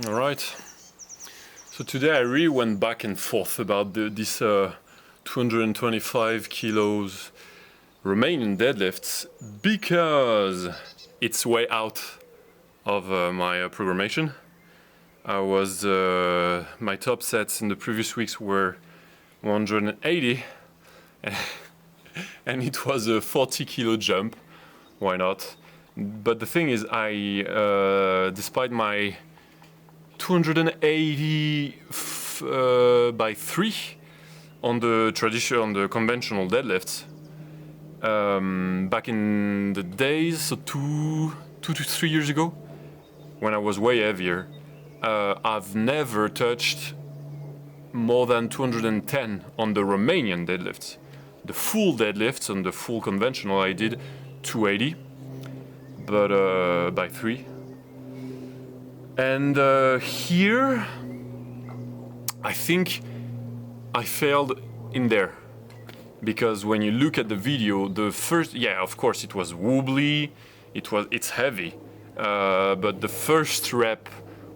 All right. So today I really went back and forth about this 225 kilos Romanian deadlifts because it's way out of my programmation. My top sets in the previous weeks were 180 and it was a 40 kilo jump. Why not? But the thing is, despite my 280 by 3 on the conventional deadlifts, back in the days, so two to 3 years ago, when I was way heavier, I've never touched more than 210 on the Romanian deadlifts. The full deadlifts on the full conventional I did 280, but by 3. And here, I think I failed in there. Because when you look at the video, the first, yeah, of course it was wobbly, it's heavy. But the first rep,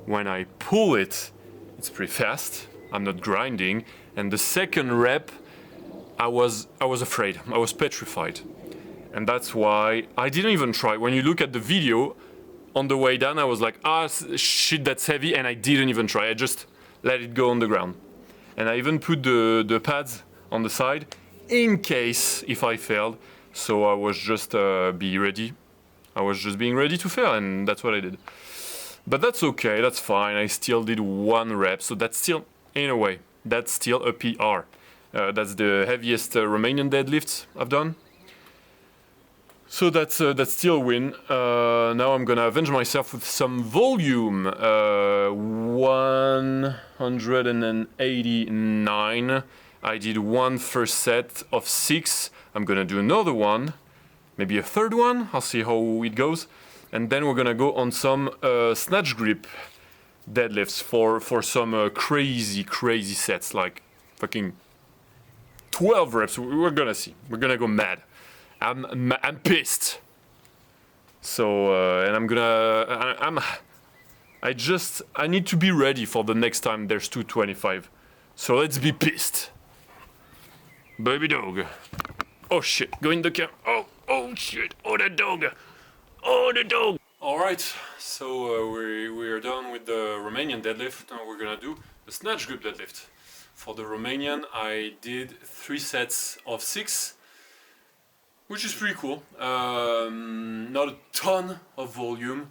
when I pull it, it's pretty fast. I'm not grinding. And the second rep, I was afraid. I was petrified. And that's why I didn't even try. When you look at the video, on the way down, I was like, shit, that's heavy. And I didn't even try. I just let it go on the ground. And I even put the pads on the side in case if I failed. So I was just be ready. I was just being ready to fail, and that's what I did. But that's okay, that's fine. I still did 1 rep, so that's still, in a way, that's still a PR. That's the heaviest Romanian deadlift I've done. So that's still a win. Now I'm gonna avenge myself with some volume. 189. I did 1 first set of 6. I'm gonna do another one, maybe a third one. I'll see how it goes. And then we're gonna go on some snatch grip deadlifts for some crazy sets, like fucking 12 reps. We're gonna see. We're gonna go mad. I'm pissed. So and I need to be ready for the next time there's 225. So let's be pissed. Baby dog. Oh shit, go in the camp. Oh shit, oh the dog. Oh the dog. Alright, so we're done with the Romanian deadlift. Now we're gonna do the snatch grip deadlift. For the Romanian, I did 3 sets of 6, which is pretty cool. Not a ton of volume,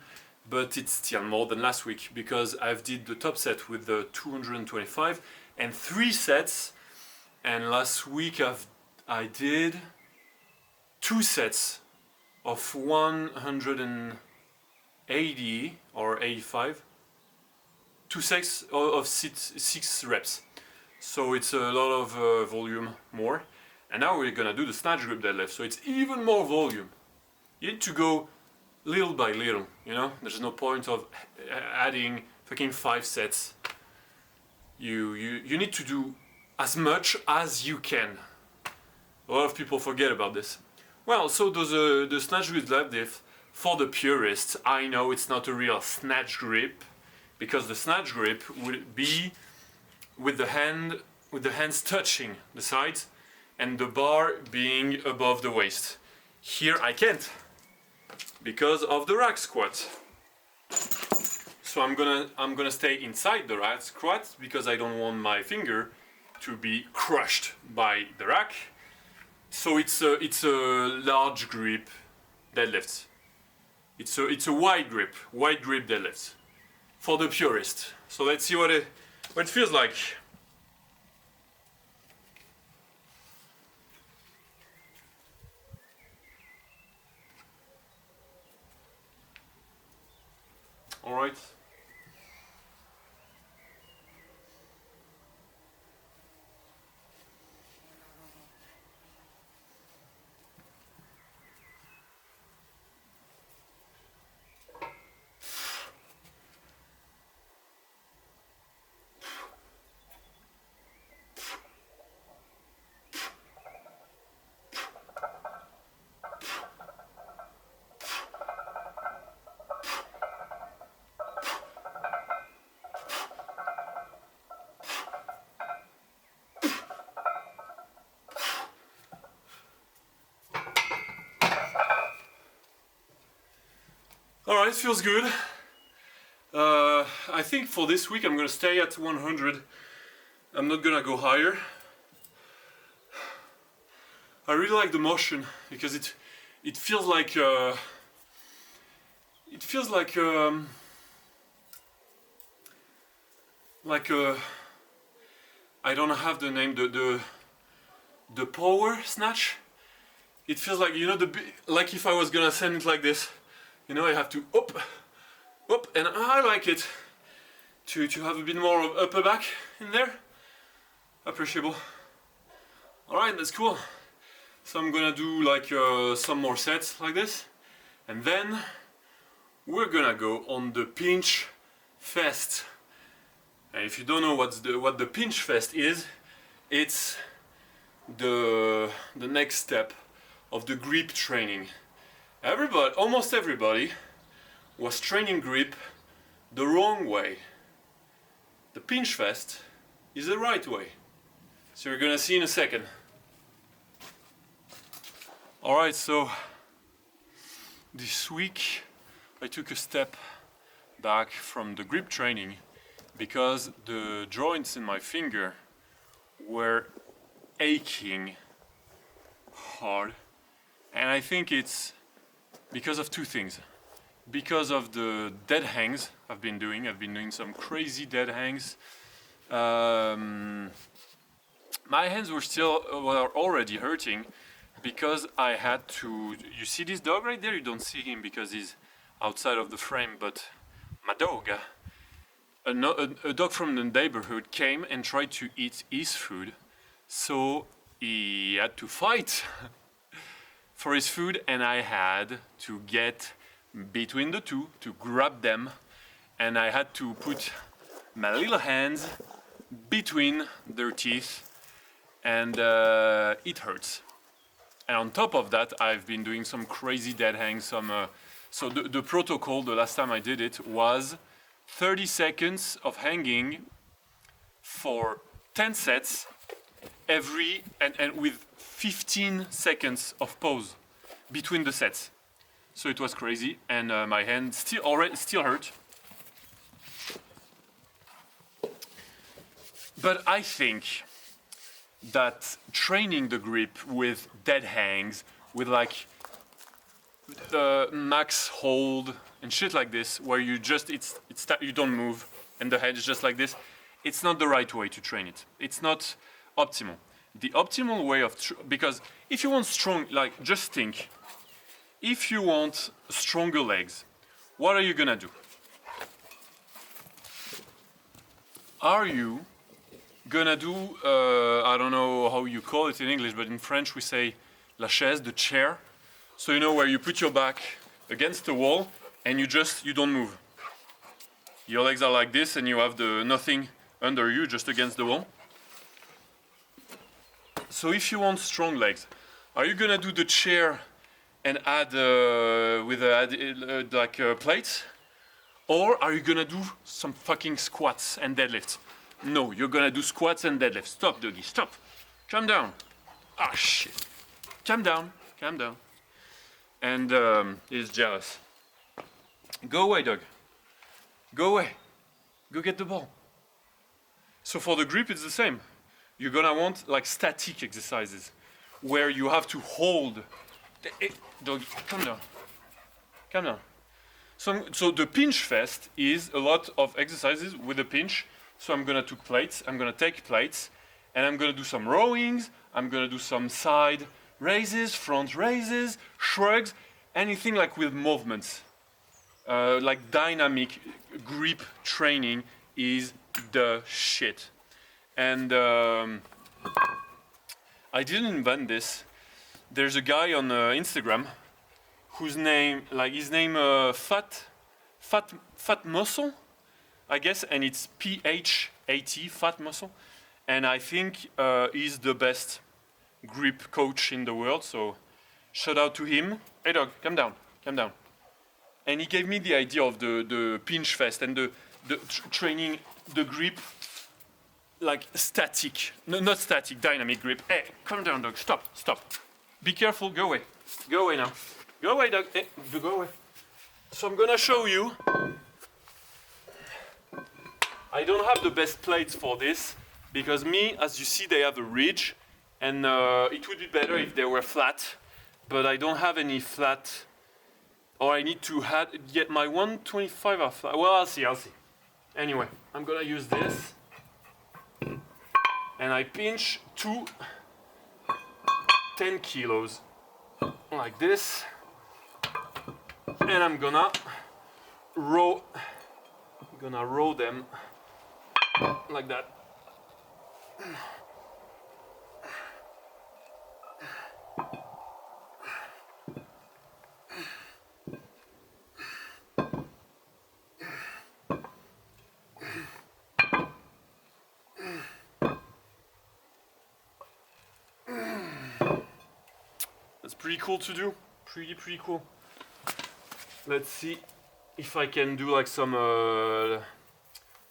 but it's still more than last week because I've did the top set with the 225 and 3 sets. And last week I did 2 sets of 180 or 85, 2 sets of 6 reps. So it's a lot of volume more. And now we're gonna do the snatch grip deadlift, so it's even more volume. You need to go little by little, you know? There's no point of adding fucking 5 sets. You need to do as much as you can. A lot of people forget about this. Well, so the snatch grip deadlift, for the purists, I know it's not a real snatch grip, because the snatch grip would be with the hands touching the sides and the bar being above the waist. Here I can't, because of the rack squat. So I'm gonna stay inside the rack squat because I don't want my finger to be crushed by the rack. So it's a large grip deadlift. It's a wide grip deadlift for the purist. So let's see what it feels like. All right. Alright, feels good. I think for this week I'm gonna stay at 100. I'm not gonna go higher. I really like the motion because it feels like I don't have the name, the power snatch. It feels like, you know, like if I was gonna send it like this, you know, I have to up, and I like it to have a bit more of upper back in there. Appreciable. All right, that's cool. So I'm gonna do like some more sets like this, and then we're gonna go on the pinch fest. And if you don't know what the pinch fest is, it's the next step of the grip training. Almost everybody was training grip the wrong way. The pinch fest is the right way. So you're gonna see in a second. Alright, so this week I took a step back from the grip training because the joints in my finger were aching hard, and I think it's because of two things. Because of the dead hangs I've been doing some crazy dead hangs. My hands were already hurting because I had to. You see this dog right there? You don't see him because he's outside of the frame, but my dog, a dog from the neighborhood came and tried to eat his food, so he had to fight for his food, and I had to get between the two to grab them, and I had to put my little hands between their teeth, and it hurts. And on top of that, I've been doing some crazy dead hangs. So the protocol, the last time I did it, was 30 seconds of hanging for 10 sets and with 15 seconds of pause between the sets. So it was crazy, and my hand still hurt. But I think that training the grip with dead hangs, with like the max hold and shit like this, where you just you don't move and the head is just like this, it's not the right way to train it. It's not optimal. The optimal way of because if you want strong, like, just think, if you want stronger legs, what are you gonna do? Are you gonna do I don't know how you call it in English, but in French we say la chaise, the chair. So you know, where you put your back against the wall and you don't move. Your legs are like this and you have nothing under you, just against the wall. So if you want strong legs, are you gonna do the chair and add plates? Or are you gonna do some fucking squats and deadlifts? No, you're gonna do squats and deadlifts. Stop, doggy, stop. Calm down. Ah, shit. Calm down, calm down. And he's jealous. Go away, dog. Go away. Go get the ball. So for the grip, it's the same. You're gonna want like static exercises where you have to hold. Dog, calm down. Calm down. So the pinch fest is a lot of exercises with a pinch. So I'm gonna take plates, and I'm gonna do some rowings. I'm gonna do some side raises, front raises, shrugs, anything like with movements. Like dynamic grip training is the shit. And I didn't invent this. There's a guy on Instagram whose name, Fat Muscle, I guess, and it's PHAT, Fat Muscle, and I think he's the best grip coach in the world. So shout out to him. Hey dog, calm down, calm down. And he gave me the idea of the pinch fest and the training the grip like static, no, not static, dynamic grip. Hey, calm down, dog. Stop. Be careful. Go away. Go away now. Go away, dog. Hey, go away. So I'm gonna show you. I don't have the best plates for this because as you see, they have a ridge, and it would be better if they were flat, but I don't have any flat, or I need to get my 125 are flat. Well, I'll see. Anyway, I'm gonna use this, and I pinch 10 kilos like this, and I'm gonna row them like that. That's pretty cool to do. Pretty cool. Let's see if I can do like some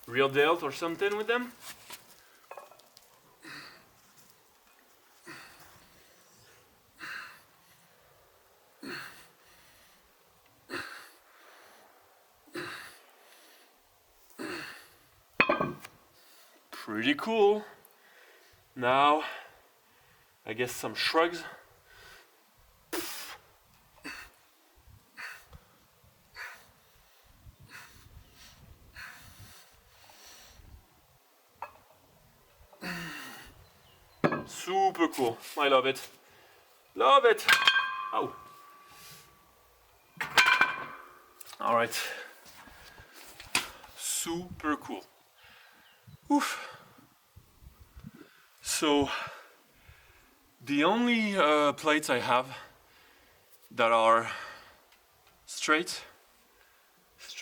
real delt or something with them. Pretty cool. Now, I guess some shrugs. Super cool. I love it. Love it. Oh. All right. Super cool. Oof. So the only plates I have that are straight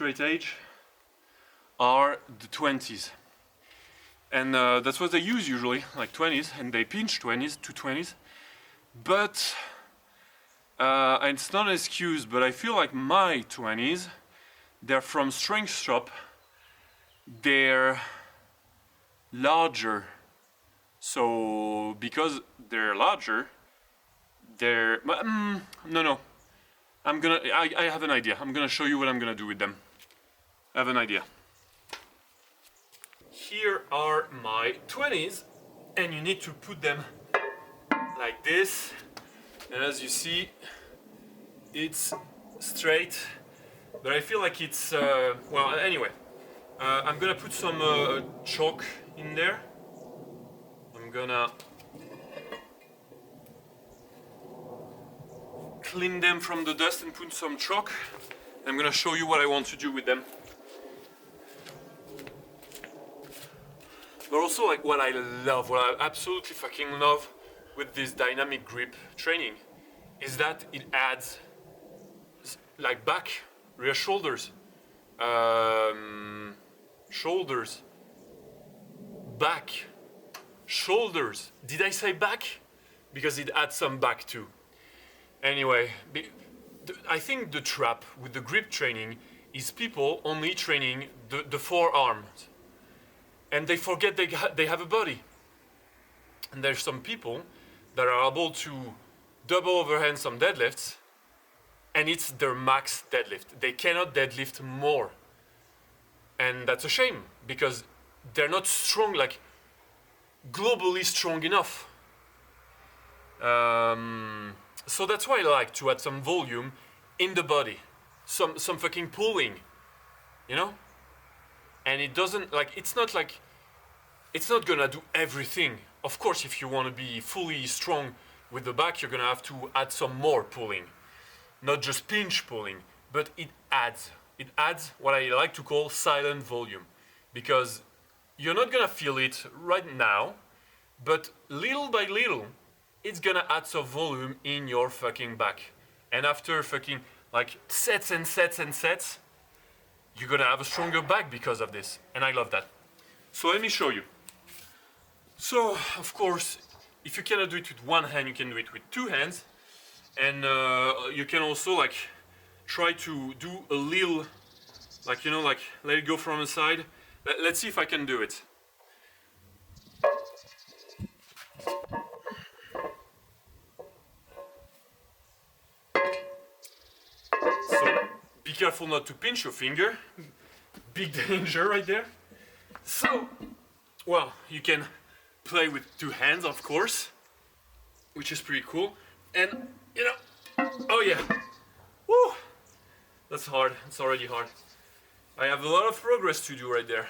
edge are the 20s. And that's what they use usually, like 20s, and they pinch 20s to 20s. But and it's not an excuse, but I feel like my 20s, they're from strength shop. They're larger. So because they're larger, they're no. I have an idea. I'm gonna show you what I'm gonna do with them. I have an idea. Here are my 20s, and you need to put them like this, and as you see, it's straight, but I feel like it's well, anyway, I'm gonna put some chalk in there. I'm gonna clean them from the dust and put some chalk. I'm gonna show you what I want to do with them. But also, like, what I absolutely fucking love with this dynamic grip training is that it adds like back, rear shoulders, shoulders, back, shoulders. Did I say back? Because it adds some back too. Anyway, I think the trap with the grip training is people only training the forearms. And they forget they have a body. And there's some people that are able to double overhand some deadlifts, and it's their max deadlift. They cannot deadlift more. And that's a shame, because they're not strong, like globally strong enough. So that's why I like to add some volume in the body. Some fucking pulling, you know? And it doesn't, like, it's not gonna do everything. Of course, if you want to be fully strong with the back, you're gonna have to add some more pulling. Not just pinch pulling, but it adds what I like to call silent volume. Because you're not gonna feel it right now, but little by little, it's gonna add some volume in your fucking back. And after fucking, like, sets and sets and sets, you're gonna have a stronger back because of this, and I love that. So let me show you. So, of course, if you cannot do it with one hand, you can do it with two hands, and you can also like try to do a little, like, you know, like let it go from the side. Let's see if I can do it. So Be careful not to pinch your finger. Big danger right there. So, well, you can play with two hands, of course, which is pretty cool. And, you know, oh yeah, woo, that's hard, it's already hard. I have a lot of progress to do right there.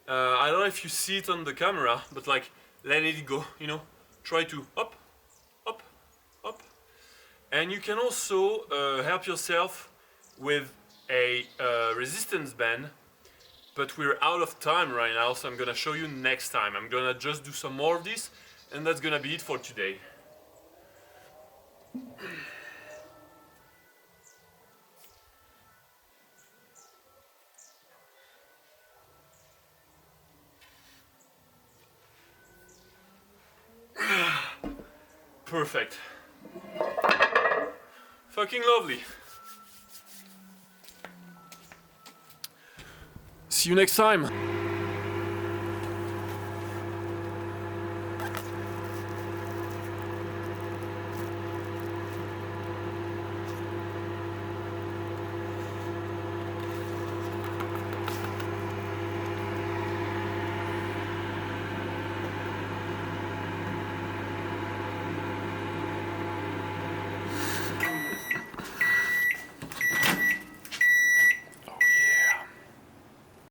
I don't know if you see it on the camera, but like, let it go, you know, try to up, up, up. And you can also help yourself with a resistance band, but we're out of time right now, so I'm gonna show you next time. I'm gonna just do some more of this, and that's gonna be it for today. Perfect. Fucking lovely. See you next time.